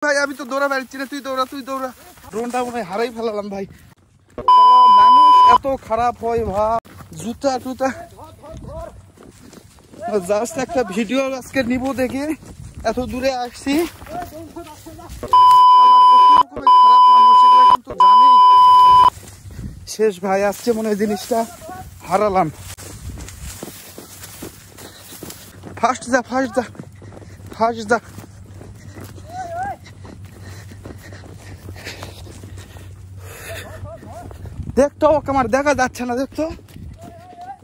ভাই আমি তো দৌড়া পারছি না, তুই দৌড়া। ড্রোনটা মনে হয় হারাই ফেলালাম ভাই। মানুষ এত খারাপ হয় ভাই, জুতা টুতা। জাস্ট একটা ভিডিও আজকে নিব দেখে এত দূরে আসছি। খারাপ মানুষ এগুলো কিন্তু জানি। শেষ ভাই, আজকে মনে হয় জিনিসটা হারালাম। ফার্স্ট যা দেখতো ওকে আমার দেখা যাচ্ছে না, দেখতো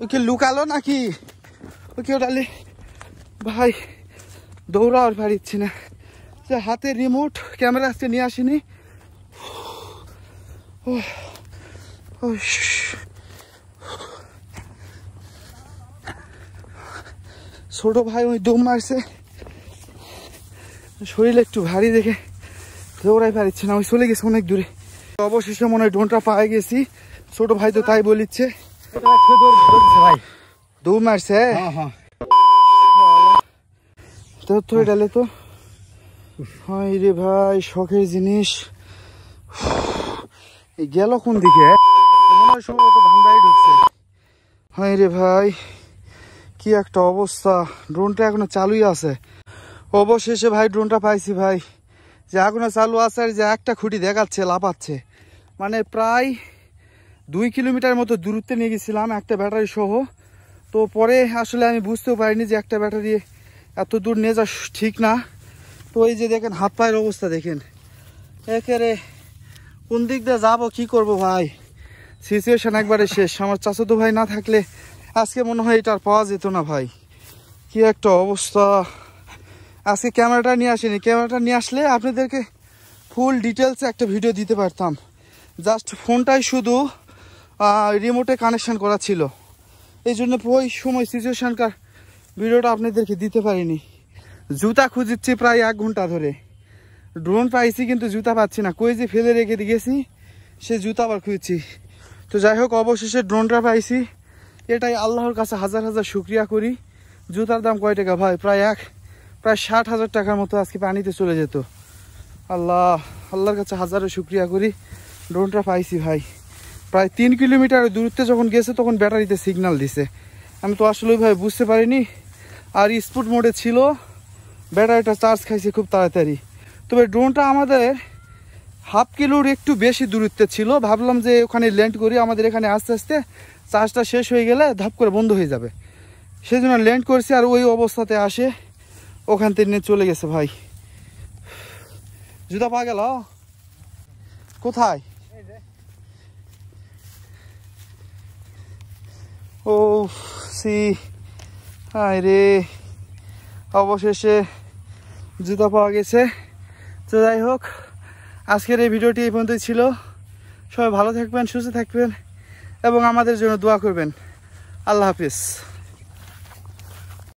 ওকে লুকালো নাকি ওকে ওটালে ভাই। দৌড়া আর পারিচ্ছি না, হাতে রিমোট ক্যামেরা আজকে নিয়ে আসিনি। ছোট ভাই ওই দম মারছে, শরীর একটু ভারী দেখে দৌড়াই পারিচ্ছে না, ওই চলে গেছে অনেক দূরে। অবশেষে মনে হয় ড্রোনটা পায়ে গেছি। ছোট ভাই তো তাই বলিচ্ছে, দৌড় মারছে। তো এটালে তো হাই রে ভাই, শখের জিনিস। গেল কোন দিকে, মনে হয় সম্ভবত ধান্দায় ঢুকছে। হাই রে ভাই, কি একটা অবস্থা। ড্রোনটা এখনো চালুই আছে। অবশেষে ভাই ড্রোনটা পাইছি ভাই, যে এখনো চালু আছে আর যে একটা খুঁটি দেখাচ্ছে লাফাচ্ছে। মানে প্রায় 2 কিলোমিটার মতো দূরত্বে নিয়ে গেছিলাম একটা ব্যাটারি সহ। তো পরে আসলে আমি বুঝতেও পারিনি যে একটা ব্যাটারি এত দূর নিয়ে যাওয়া ঠিক না। তো এই যে দেখেন হাত পায়ের অবস্থা দেখেন, একেবারে কোন দিক দিয়ে যাবো কি করব ভাই, সিচুয়েশন একবারে শেষ। আমার চাচাতো ভাই না থাকলে আজকে মনে হয় এটা আর পাওয়া যেত না ভাই। কি একটা অবস্থা। আজকে ক্যামেরাটা নিয়ে আসিনি, ক্যামেরাটা নিয়ে আসলে আপনাদেরকে ফুল ডিটেলসে একটা ভিডিও দিতে পারতাম। জাস্ট ফোনটাই শুধু রিমোটে কানেকশন করা ছিল, এই জন্য ওই সময় সিচুয়েশনকার ভিডিওটা আপনাদেরকে দিতে পারিনি। জুতা খুঁজিচ্ছি প্রায় 1 ঘন্টা ধরে। ড্রোন পাইছি কিন্তু জুতা পাচ্ছি না, কই যে ফেলে রেখে গেছি সে জুতা আবার খুঁজছি। তো যাই হোক, অবশেষে ড্রোনটা পাইছি, এটাই আল্লাহর কাছে হাজার হাজার শুক্রিয়া করি। জুতার দাম কয় টাকা ভাই? প্রায় 60,000 টাকার মতো আজকে পানিতে চলে যেত। আল্লাহর কাছে হাজারো শুক্রিয়া করি, ড্রোনটা পাইছি ভাই। প্রায় 3 কিলোমিটার দূরত্বে যখন গেছে তখন ব্যাটারিতে সিগন্যাল দিছে। আমি তো আসলে ভাই বুঝতে পারিনি, আর স্পুট মোডে ছিল, ব্যাটারিটা চার্জ খাইছে খুব তাড়াতাড়ি। তবে ড্রোনটা আমাদের 1/2 কিলোর একটু বেশি দূরত্বে ছিল। ভাবলাম যে ওখানে ল্যান্ড করি, আমাদের এখানে আস্তে আস্তে চার্জটা শেষ হয়ে গেলে ধাপ করে বন্ধ হয়ে যাবে, সেই জন্য ল্যান্ড করছি। আর ওই অবস্থাতে আসে ওখান থেকে নিয়ে চলে গেছে ভাই। জুতা পাওয়া গেল কোথায়? ও সি, হায় রে, অবশেষে জুতা পাওয়া গেছে। তো যাই হোক, আজকের এই ভিডিওটি এই পর্যন্তই ছিল। সবাই ভালো থাকবেন, সুস্থ থাকবেন এবং আমাদের জন্য দোয়া করবেন। আল্লাহ হাফিজ।